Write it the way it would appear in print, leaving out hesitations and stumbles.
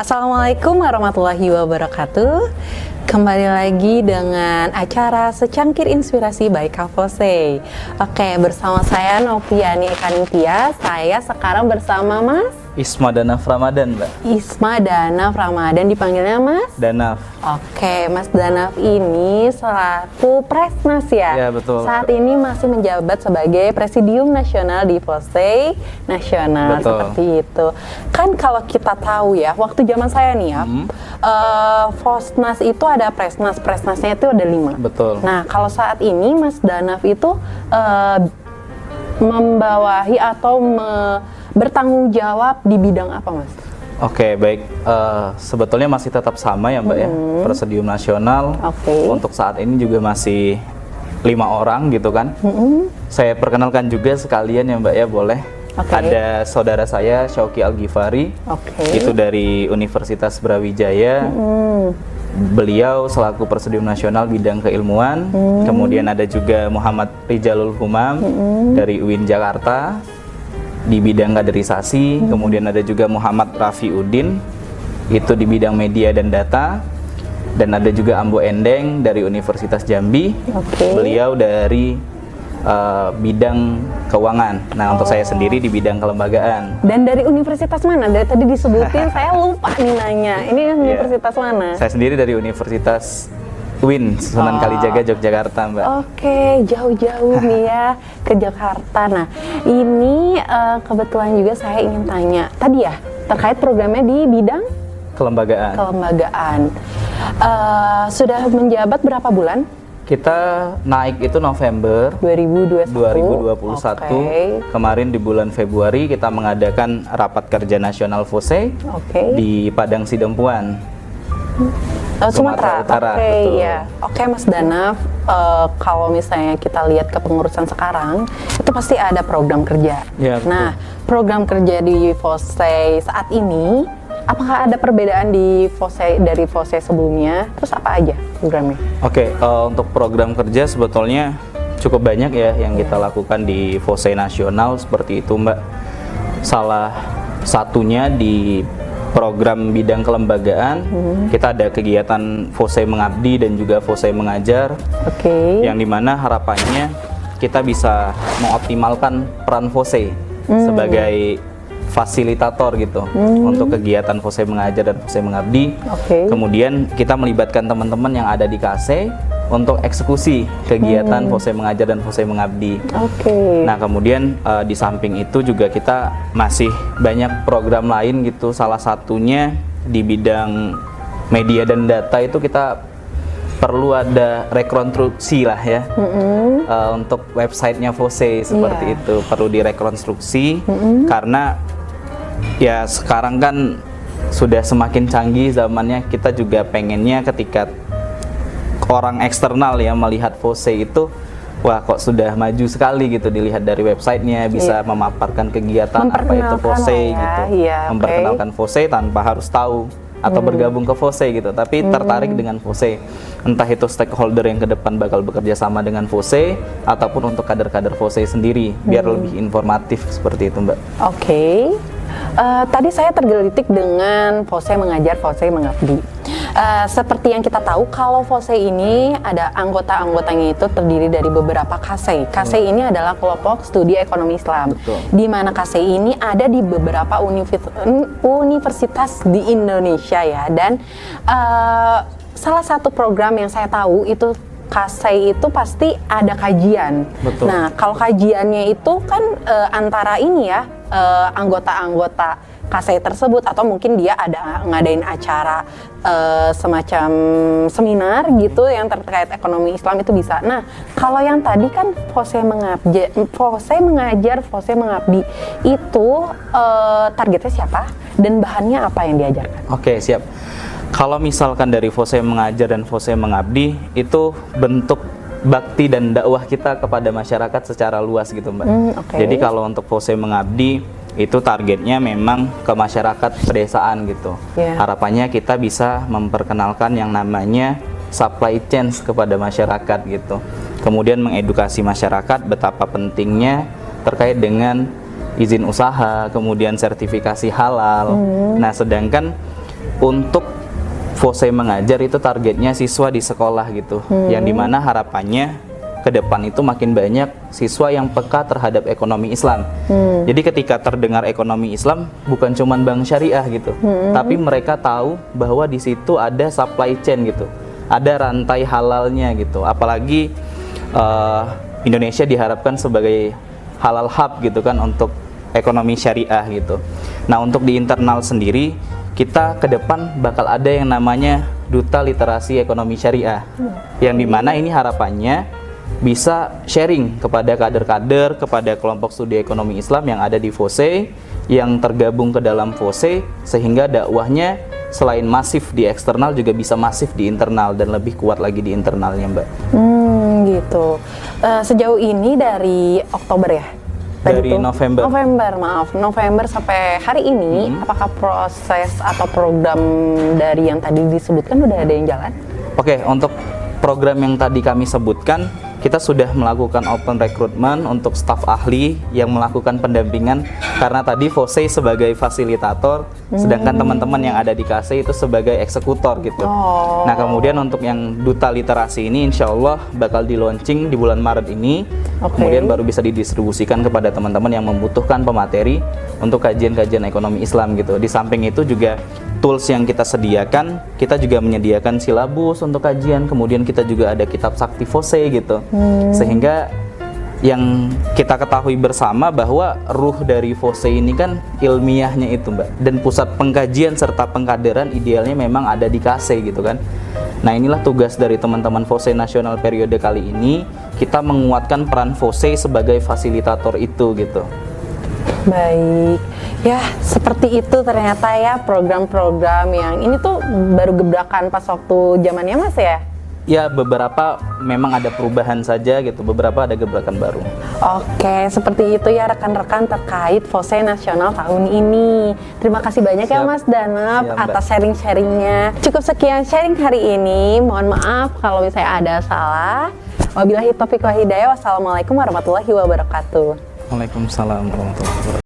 Assalamualaikum warahmatullahi wabarakatuh. Kembali lagi dengan acara Secangkir Inspirasi by Kak Fose. Oke, bersama saya Noviani Ekaningtia. Saya sekarang bersama Mas Isma Danaf Ramadan, Mbak. Isma Danaf Ramadan, dipanggilnya Mas Danaf. Oke, Mas Danaf ini selaku Presnas ya? Ya, betul. Saat ini masih menjabat sebagai Presidium Nasional di Fose Nasional, Betul. seperti itu. Kan kalau kita tahu ya, waktu zaman saya nih ya, Fosnas itu ada Presnas, Presnasnya itu ada 5. Betul. Nah, kalau saat ini Mas Danaf itu membawahi atau bertanggung jawab di bidang apa, Mas? Oke, baik. Sebetulnya masih tetap sama ya, Mbak ya. Presidium Nasional. Oke. Untuk saat ini juga masih 5 orang gitu kan. Saya perkenalkan juga sekalian ya, Mbak ya, boleh. Oke. Ada saudara saya Syauki Al-Ghifari. Oke. Itu dari Universitas Brawijaya. Beliau selaku Presidium Nasional bidang keilmuan. Kemudian ada juga Muhammad Rijalul Humam dari UIN Jakarta di bidang kaderisasi. Kemudian ada juga Muhammad Rafi Udin itu di bidang media dan data, dan ada juga Ambo Endeng dari Universitas Jambi. Oke. Beliau dari bidang keuangan. Nah, untuk saya sendiri di bidang kelembagaan. Dan dari universitas mana? Dari tadi disebutin, saya lupa nih nanya. Ini universitas mana? Saya sendiri dari Universitas UIN Sunan Kalijaga, Yogyakarta, Mbak. Oke, jauh-jauh nih ya ke Jakarta. Nah, ini kebetulan juga saya ingin tanya. Tadi ya, terkait programnya di bidang Kelembagaan. kelembagaan. Sudah menjabat berapa bulan? Kita naik itu November 2021. 2021. Oke. Kemarin di bulan Februari kita mengadakan rapat kerja nasional Fose Oke. di Padang Sidempuan. Sumatera Utara, Oke, betul. ya. Oke, Mas Danaf, kalau misalnya kita lihat kepengurusan sekarang, itu pasti ada program kerja. Ya, betul. Nah, program kerja di Fose saat ini, apakah ada perbedaan di Fose dari Fose sebelumnya? Terus apa aja programnya? Oke, untuk program kerja sebetulnya cukup banyak ya yang kita lakukan di Fose Nasional seperti itu, Mbak. Salah satunya di program bidang kelembagaan, kita ada kegiatan Fose Mengabdi dan juga Fose Mengajar, Oke. yang dimana harapannya kita bisa mengoptimalkan peran Fose sebagai fasilitator gitu untuk kegiatan Fose Mengajar dan Fose Mengabdi. Oke. Kemudian kita melibatkan teman-teman yang ada di KASE untuk eksekusi kegiatan Fose Mengajar dan Fose Mengabdi. Oke. Nah, kemudian di samping itu juga kita masih banyak program lain gitu. Salah satunya di bidang media dan data itu kita perlu ada rekonstruksi lah ya. Untuk websitenya Fose seperti Iya. itu perlu direkonstruksi karena ya sekarang kan sudah semakin canggih zamannya. Kita juga pengennya ketika orang eksternal ya melihat Fose itu, wah kok sudah maju sekali gitu, dilihat dari websitenya bisa memaparkan kegiatan apa itu Fose lah ya. gitu, Iya, oke. memperkenalkan Fose tanpa harus tahu atau bergabung ke Fose gitu, tapi tertarik dengan Fose, entah itu stakeholder yang ke depan bakal bekerja sama dengan Fose ataupun untuk kader-kader Fose sendiri biar lebih informatif seperti itu, Mbak. Oke. Tadi saya tergelitik dengan Fose Mengajar, Fose Mengabdi. Seperti yang kita tahu, kalau Fose ini ada anggota-anggotanya itu terdiri dari beberapa KASE. KASE ini adalah kelompok studi ekonomi Islam. Betul. Di mana KASE ini ada di beberapa universitas di Indonesia ya. Dan salah satu program yang saya tahu itu KASE itu pasti ada kajian. Betul. Nah, kalau kajiannya itu kan antara ini ya, anggota-anggota KASE tersebut, atau mungkin dia ada ngadain acara semacam seminar gitu yang terkait ekonomi Islam, itu bisa. Nah, kalau yang tadi kan Fose Mengajar, Fose Mengabdi itu targetnya siapa dan bahannya apa yang diajarkan? Oke, siap. Kalau misalkan dari Fose Mengajar dan Fose Mengabdi itu bentuk bakti dan dakwah kita kepada masyarakat secara luas gitu, Mbak. Oke. Jadi kalau untuk Fose Mengabdi itu targetnya memang ke masyarakat pedesaan gitu. Yeah. Harapannya kita bisa memperkenalkan yang namanya supply chain kepada masyarakat gitu. Kemudian mengedukasi masyarakat betapa pentingnya terkait dengan izin usaha, kemudian sertifikasi halal. Nah, sedangkan untuk FOSE mengajar itu targetnya siswa di sekolah gitu, yang dimana harapannya ke depan itu makin banyak siswa yang peka terhadap ekonomi Islam. Jadi ketika terdengar ekonomi Islam bukan cuman bank syariah gitu, tapi mereka tahu bahwa di situ ada supply chain gitu, ada rantai halalnya gitu. Apalagi Indonesia diharapkan sebagai halal hub gitu kan untuk ekonomi syariah gitu. Nah, untuk di internal sendiri kita ke depan bakal ada yang namanya Duta Literasi Ekonomi Syariah, yang dimana ini harapannya bisa sharing kepada kader-kader, kepada kelompok studi ekonomi Islam yang ada di FOSE, yang tergabung ke dalam FOSE, sehingga dakwahnya selain masif di eksternal juga bisa masif di internal dan lebih kuat lagi di internalnya, Mbak. Gitu. Sejauh ini dari Oktober ya? Dari November. November sampai hari ini, apakah proses atau program dari yang tadi disebutkan udah ada yang jalan? Oke, untuk program yang tadi kami sebutkan, kita sudah melakukan open recruitment untuk staf ahli yang melakukan pendampingan, karena tadi FOSE sebagai fasilitator, sedangkan teman-teman yang ada di KASE itu sebagai eksekutor gitu. Nah, kemudian untuk yang Duta Literasi ini insya Allah bakal di launching di bulan Maret ini, kemudian baru bisa didistribusikan kepada teman-teman yang membutuhkan pemateri untuk kajian-kajian ekonomi Islam gitu. Di samping itu juga tools yang kita sediakan, kita juga menyediakan silabus untuk kajian, kemudian kita juga ada kitab sakti FOSE gitu. Sehingga yang kita ketahui bersama bahwa ruh dari FOSE ini kan ilmiahnya itu, Mbak, dan pusat pengkajian serta pengkaderan idealnya memang ada di KASE gitu kan. Nah, inilah tugas dari teman-teman FOSE nasional periode kali ini, kita menguatkan peran FOSE sebagai fasilitator itu gitu. Baik, ya seperti itu ternyata ya program-program yang ini tuh baru gebrakan pas waktu zamannya Mas ya? Ya, beberapa memang ada perubahan saja gitu, beberapa ada gebrakan baru. Oke, seperti itu ya rekan-rekan terkait FOSE nasional tahun ini. Terima kasih banyak ya Mas Danap atas sharing-sharingnya. Cukup sekian sharing hari ini, mohon maaf kalau misalnya ada salah. Wabillahi taufiq wal hidayah. Wassalamualaikum warahmatullahi wabarakatuh. Waalaikumsalam warahmatullahi wabarakatuh.